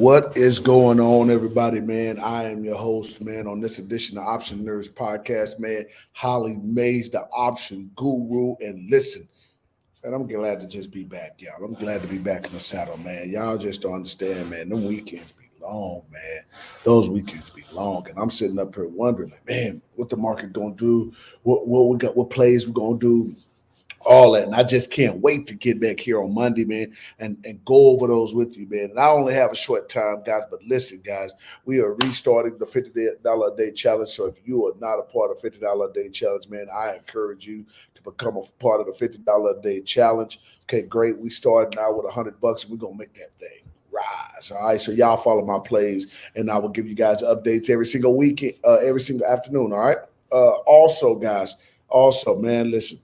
What is going on, everybody, man? I am your host, man, on this edition of Option Nerds Podcast, man. Holly Mays, the option guru, and listen, and I'm glad to just be back, y'all. I'm glad to be back in the saddle, man. Y'all just don't understand, man. Them weekends be long, man. Those weekends be long, and I'm sitting up here wondering, like, man, what the market gonna do? What we got? What plays we gonna do? All that. And I just can't wait to get back here on Monday, man, and go over those with you, man. And I only have a short time, guys, but listen, guys, we are restarting the $50 a day challenge. So if you are not a part of $50 a day challenge, man, I encourage you to become a part of the $50 a day challenge. Okay, great. We started now with $100, and we're gonna make that thing rise. All right. So y'all follow my plays, and I will give you guys updates every single week, every single afternoon. All right. Also, guys, man, listen,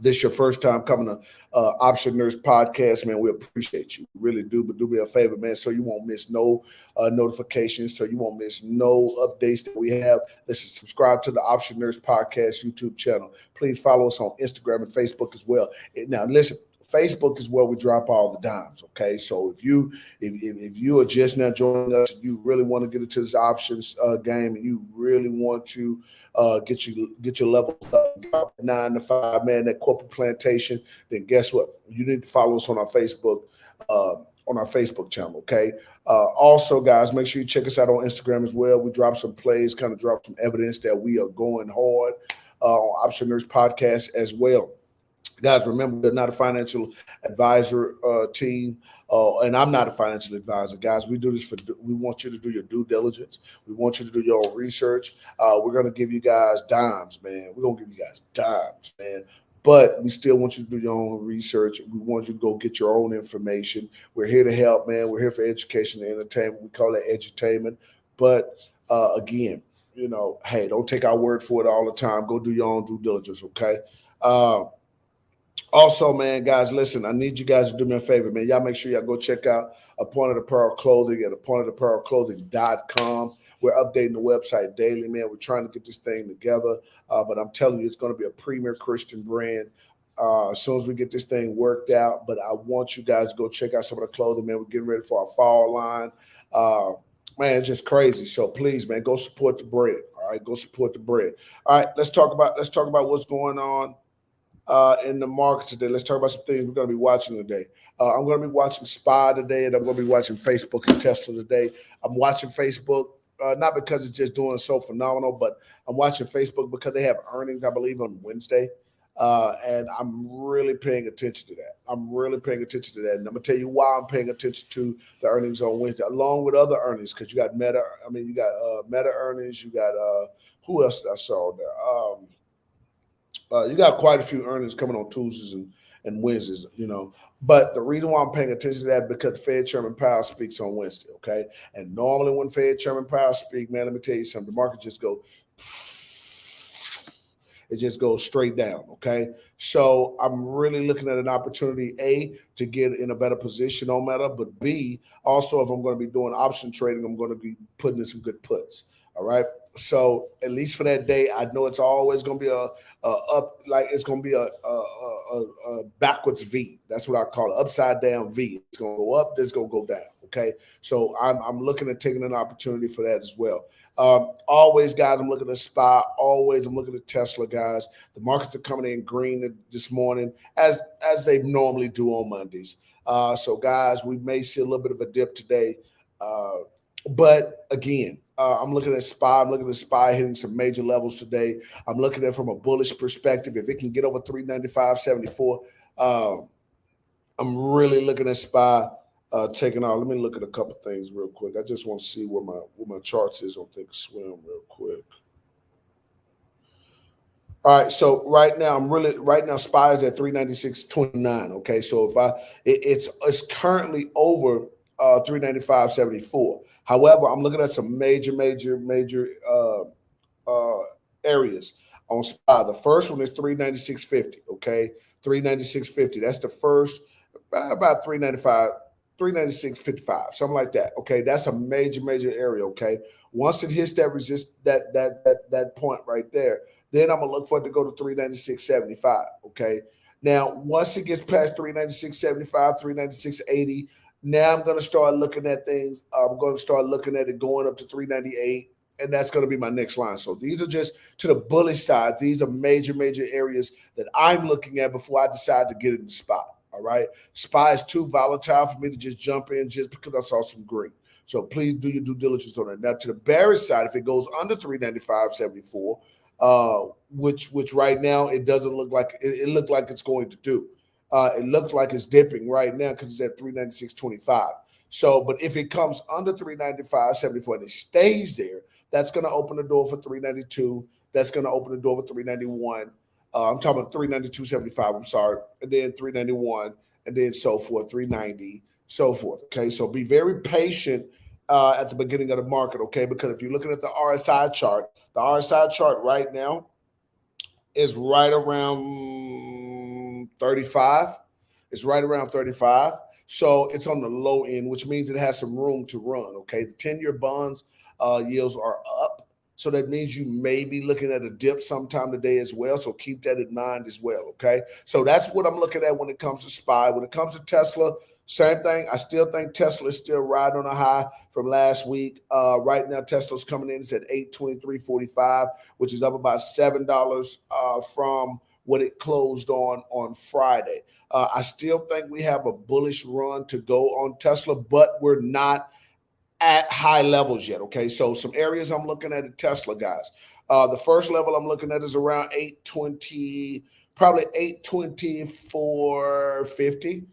this your first time coming to Option Nurse Podcast, man, we appreciate you. We really do. But do me a favor, man, so you won't miss no notifications, so you won't miss no updates that we have. Listen, subscribe to the Option Nurse Podcast YouTube channel. Please follow us on Instagram and Facebook as well. Now, listen, Facebook is where we drop all the dimes. Okay, so if you are just now joining us, you really want to get into this options game, and you really want to get your level up 9 to 5, man, that corporate plantation, then guess what? You need to follow us on our Facebook channel, okay? Also, guys, make sure you check us out on Instagram as well. We drop some plays, kind of drop some evidence that we are going hard on Option Nurse Podcast as well. Guys, remember, we're not a financial advisor team, and I'm not a financial advisor. Guys, we do this we want you to do your due diligence. We want you to do your own research. We're going to give you guys dimes, man. We're going to give you guys dimes, man. But we still want you to do your own research. We want you to go get your own information. We're here to help, man. We're here for education and entertainment. We call it edutainment. But again, hey, don't take our word for it all the time. Go do your own due diligence, okay? Also, man, guys, listen, I need you guys to do me a favor, man. Y'all make sure y'all go check out Appointed Apparel Clothing at appointedapparelclothing.com. We're updating the website daily, man. We're trying to get this thing together, but I'm telling you, it's going to be a premier Christian brand as soon as we get this thing worked out. But I want you guys to go check out some of the clothing, man. We're getting ready for our fall line. Man, it's just crazy. So please, man, go support the bread. All right, go support the bread. All right, let's talk about what's going on in the market today. Let's talk about some things we're going to be watching today. I'm going to be watching SPY today, and I'm going to be watching Facebook and Tesla today. I'm watching Facebook not because it's just doing so phenomenal, but I'm watching Facebook because they have earnings, I believe, on Wednesday. And I'm really paying attention to that. And I'm going to tell you why I'm paying attention to the earnings on Wednesday, along with other earnings, because you got Meta. You got Meta earnings. You got who else did I saw there? You got quite a few earnings coming on Tuesdays and Wednesdays, But the reason why I'm paying attention to that because Fed Chairman Powell speaks on Wednesday, okay? And normally when Fed Chairman Powell speaks, man, let me tell you something. The market just goes straight down, okay? So I'm really looking at an opportunity, A, to get in a better position on Meta, but B, also if I'm going to be doing option trading, I'm going to be putting in some good puts, all right? So at least for that day, I know it's always going to be it's going to be a backwards V. That's what I call it, upside down V. It's going to go up, it's going to go down. Okay, so I'm looking at taking an opportunity for that as well. Always, guys, I'm looking at SPY. Always, I'm looking at Tesla, guys. The markets are coming in green this morning, as they normally do on Mondays. So, guys, we may see a little bit of a dip today, but again. I'm looking at SPY. I'm looking at SPY hitting some major levels today. I'm looking at it from a bullish perspective. If it can get over 395.74, I'm really looking at SPY taking off. Let me look at a couple things real quick. I just want to see where my charts is on Thinkorswim real quick. All right, so right now SPY is at 396.29. Okay, so it's currently over 395.74. However, I'm looking at some major areas on SPY. The first one is 396.50. Okay, 396.50. That's the first, about 395, 396.55, something like that. Okay, that's a major area. Okay, once it hits that point right there, then I'm gonna look for it to go to 396.75. Okay. Now, once it gets past 396.75, 396.80, Now I'm going to start looking at things. I'm going to start looking at it going up to 398, and that's going to be my next line. So these are just to the bullish side. These are major areas that I'm looking at before I decide to get in the spot. All right. SPY is too volatile for me to just jump in just because I saw some green. So please do your due diligence on that. Now to the bearish side, if it goes under 395.74, which right now it doesn't look like it looked like it's going to do. It looks like it's dipping right now because it's at 396.25. So, but if it comes under 395.74 and it stays there, that's going to open the door for 392. That's going to open the door for 391. I'm talking about 392.75. I'm sorry, and then 391, and then so forth, 390, so forth. Okay, so be very patient at the beginning of the market. Okay, because if you're looking at the RSI chart, the RSI chart right now is right around 35. It's right around 35. So it's on the low end, which means it has some room to run. Okay. The 10-year bonds yields are up. So that means you may be looking at a dip sometime today as well. So keep that in mind as well. Okay. So that's what I'm looking at when it comes to SPY. When it comes to Tesla, same thing. I still think Tesla is still riding on a high from last week. Right now, Tesla's coming in. It's at 823.45, which is up about $7 from what it closed on Friday. I still think we have a bullish run to go on Tesla, but we're not at high levels yet. Okay, so some areas I'm looking at Tesla, guys. The first level I'm looking at is around 820, probably 824.50.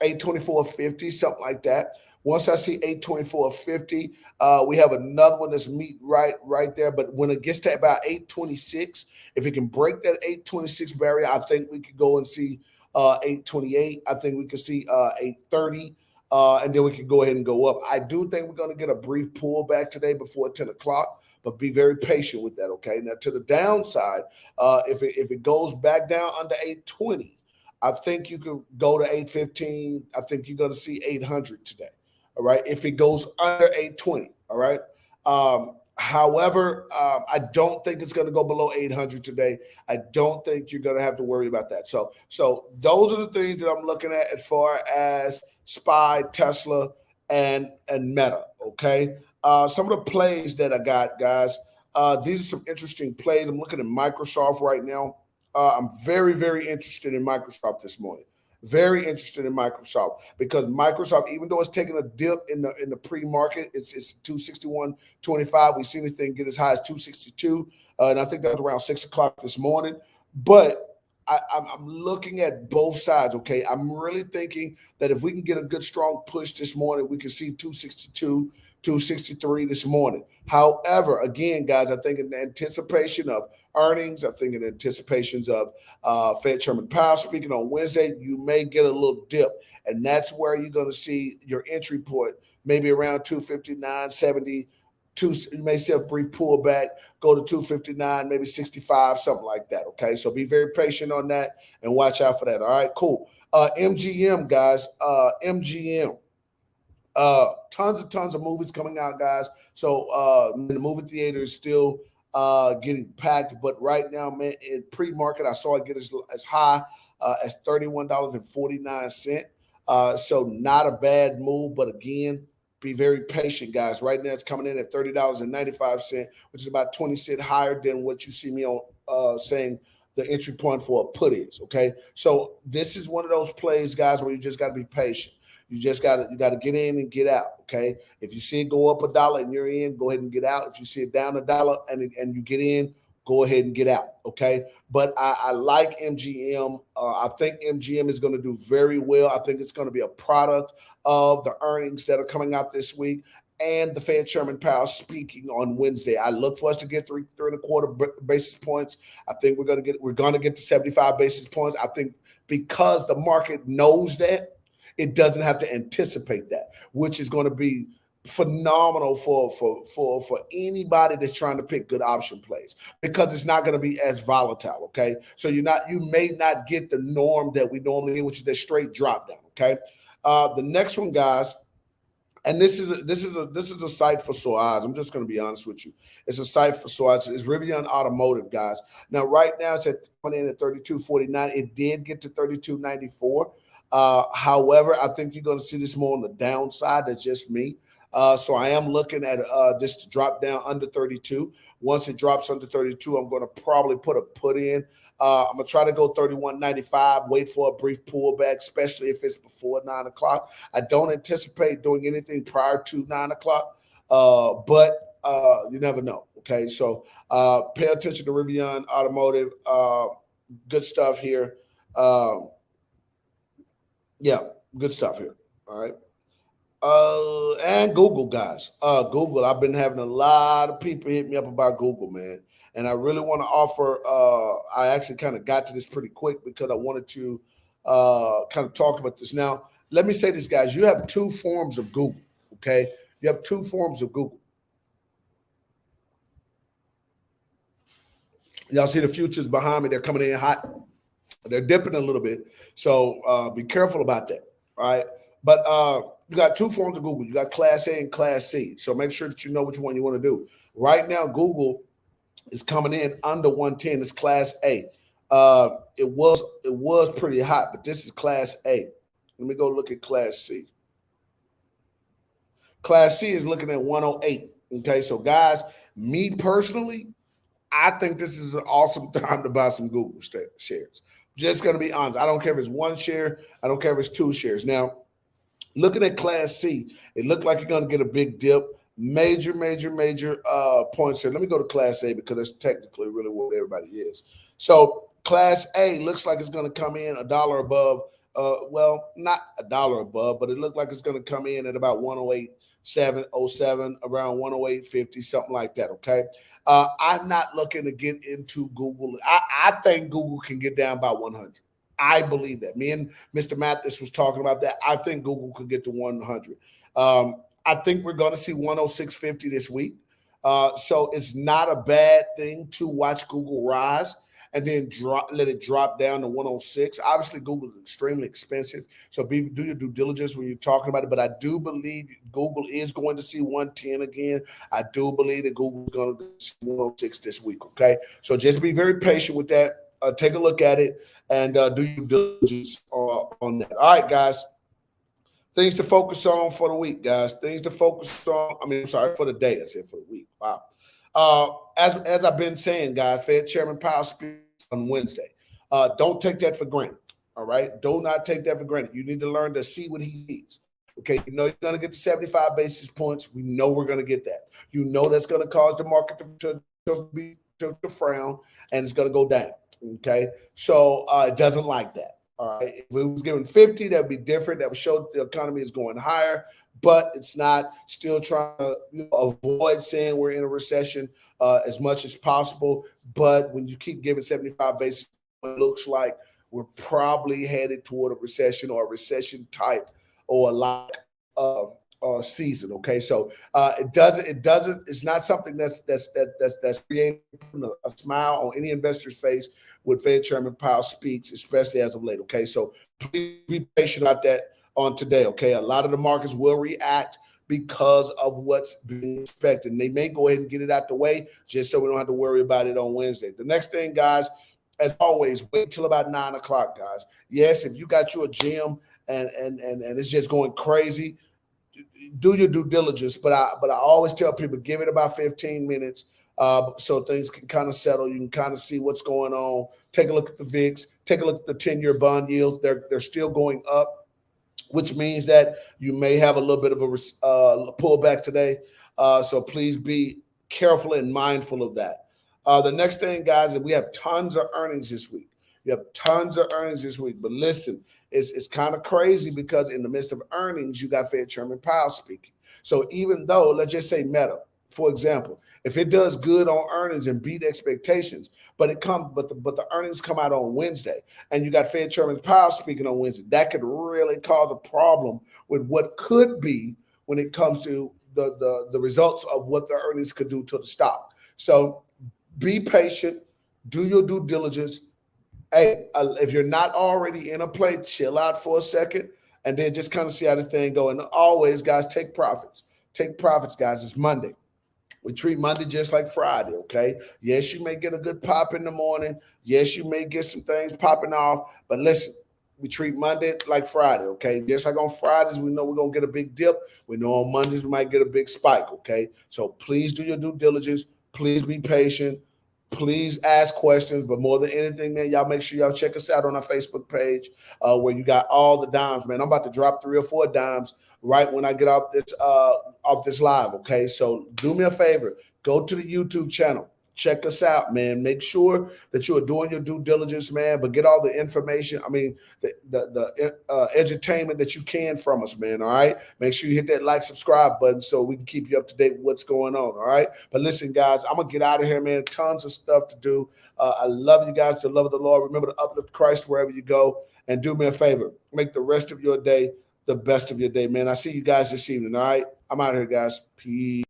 824.50, something like that. Once I see 824.50, we have another one that's meet right there. But when it gets to about 826, if it can break that 826 barrier, I think we could go and see 828. I think we could see 830. And then we can go ahead and go up. I do think we're going to get a brief pullback today before 10 o'clock, but be very patient with that, okay? Now, to the downside, if it goes back down under 820, I think you could go to 815. I think you're going to see 800 today, all right? If it goes under 820, all right? However, I don't think it's going to go below 800 today. I don't think you're going to have to worry about that. So those are the things that I'm looking at as far as SPY, Tesla, and Meta, okay? Some of the plays that I got, guys, these are some interesting plays. I'm looking at Microsoft right now. I'm very interested in Microsoft this morning. Very interested in Microsoft because Microsoft, even though it's taking a dip in the pre-market, it's 261.25. We've seen this thing get as high as 262, and I think that was around 6 o'clock this morning. But I'm looking at both sides, okay? I'm really thinking that if we can get a good, strong push this morning, we can see 262, 263 this morning. However, again, guys, I think in anticipation of earnings, I think in anticipations of Fed Chairman Powell speaking on Wednesday, you may get a little dip. And that's where you're going to see your entry point, maybe around 259.70. You may see a brief pullback, go to 259, maybe 65, something like that. Okay, so be very patient on that and watch out for that. All right, cool. MGM, guys. MGM. Tons of movies coming out, guys. So the movie theater is still getting packed, but right now, man, in pre-market, I saw it get as high as $31.49. So not a bad move, but again, be very patient, guys. Right now, it's coming in at $30.95, which is about 20 cents higher than what you see me on saying the entry point for a put is. Okay, so this is one of those plays, guys, where you just got to be patient. You got to get in and get out. Okay, if you see it go up $1 and you're in, go ahead and get out. If you see it down $1 and you get in, go ahead and get out. Okay, but I like MGM. I think MGM is going to do very well. I think it's going to be a product of the earnings that are coming out this week and the Fed Chairman Powell speaking on Wednesday. I look for us to get 3.25 basis points. I think we're going to get to 75 basis points. I think because the market knows that, it doesn't have to anticipate that, which is going to be phenomenal for anybody that's trying to pick good option plays because it's not going to be as volatile. Okay, so you may not get the norm that we normally get, which is that straight drop down. Okay, the next one, guys, and this is a site for sore eyes. I'm just going to be honest with you. It's a site for sore eyes. It's Rivian Automotive, guys. Now, right now, it's coming in at 32.49. It did get to 32.94. However, I think you're going to see this more on the downside. That's just me. So I am looking at this to drop down under 32. Once it drops under 32, I'm going to probably put a put in. I'm going to try to go 31.95, wait for a brief pullback, especially if it's before 9 o'clock. I don't anticipate doing anything prior to 9 o'clock, but you never know. Okay, so pay attention to Rivian Automotive. Good stuff here. Yeah, good stuff here. All right. And Google, guys. Google. I've been having a lot of people hit me up about Google, man. And I really want to offer. I actually kind of got to this pretty quick because I wanted to kind of talk about this. Now, let me say this, guys. You have two forms of Google. Okay, you have two forms of Google. Y'all see the futures behind me? They're coming in hot. They're dipping a little bit. So be careful about that. All right. But you got two forms of Google. You got Class A and Class C. So make sure that you know which one you want to do. Right now, Google is coming in under 110. It's Class A. It was pretty hot, but this is Class A. Let me go look at Class C. Class C is looking at 108. Okay, so guys, me personally, I think this is an awesome time to buy some Google shares. Just going to be honest. I don't care if it's one share. I don't care if it's two shares. Now, looking at Class C, it looked like you're going to get a big dip. Major points here. Let me go to Class A because that's technically really what everybody is. So Class A looks like it's going to come in a dollar above. Well, not a dollar above, but it looked like it's going to come in at about 108.07, around 108.50, something like that. Okay. I'm not looking to get into Google. I think Google can get down by 100. I believe that. Me and Mr. Mathis was talking about that. I think Google could get to 100. I think we're going to see 106.50 this week. So it's not a bad thing to watch Google rise and then let it drop down to 106. Obviously, Google is extremely expensive. So do your due diligence when you're talking about it. But I do believe Google is going to see 110 again. I do believe that Google is going to see 106 this week. Okay. So just be very patient with that. Take a look at it and do your diligence on that. All right, guys. Things to focus on for the week, guys. Things to focus on. For the day. I said for the week. Wow. As I've been saying, guys, Fed Chairman Powell speaks on Wednesday. Don't take that for granted. All right. Do not take that for granted. You need to learn to see what he sees. Okay. You know you're going to get to 75 basis points. We know we're going to get that. You know that's going to cause the market to frown and it's going to go down. Okay. So it doesn't like that. All right. If it was given 50, that would be different. That would show the economy is going higher, but it's not. Still trying to avoid saying we're in a recession as much as possible. But when you keep giving 75 basis points, it looks like we're probably headed toward a recession or a recession type or a lack of season. Okay, so it's not something that's creating a smile on any investor's face when Fed Chairman Powell speaks, especially as of late. Okay, so please be patient about that on today. Okay, a lot of the markets will react because of what's being expected. And they may go ahead and get it out the way just so we don't have to worry about it on Wednesday. The next thing, guys, as always, wait till about 9 o'clock, guys. Yes, if you got you a gym and it's just going crazy, do your due diligence. But I always tell people, give it about 15 minutes so things can kind of settle. You can kind of see what's going on. Take a look at the VIX. Take a look at the 10-year bond yields. They're still going up, which means that you may have a little bit of a pullback today. So please be careful and mindful of that. The next thing, guys, is we have tons of earnings this week. You have tons of earnings this week. But listen, it's kind of crazy because in the midst of earnings, you got Fed Chairman Powell speaking. So even though, let's just say Meta, for example, if it does good on earnings and beat expectations, but the earnings come out on Wednesday, and you got Fed Chairman Powell speaking on Wednesday, that could really cause a problem with what could be when it comes to the results of what the earnings could do to the stock. So be patient, do your due diligence. Hey, if you're not already in a play, chill out for a second and then just kind of see how the thing go. And always, guys, take profits. Take profits, guys. It's Monday. We treat Monday just like Friday, okay? Yes, you may get a good pop in the morning. Yes, you may get some things popping off. But listen, We treat Monday like Friday, okay? Just like on Fridays, we know we're going to get a big dip. We know on Mondays we might get a big spike, okay? So please do your due diligence. Please be patient. Please ask questions. But more than anything, man, y'all make sure y'all check us out on our Facebook page where you got all the dimes, man. I'm about to drop 3 or 4 dimes right when I get off this live, okay? So do me a favor. Go to the YouTube channel. Check us out, man. Make sure that you are doing your due diligence, man. But get all the information. I mean, the edutainment that you can from us, man. All right. Make sure you hit that like, subscribe button so we can keep you up to date with what's going on. All right. But listen, guys, I'm gonna get out of here, man. Tons of stuff to do. I love you guys. The love of the Lord. Remember to uplift Christ wherever you go, and do me a favor. Make the rest of your day the best of your day, man. I see you guys this evening. All right. I'm out of here, guys. Peace.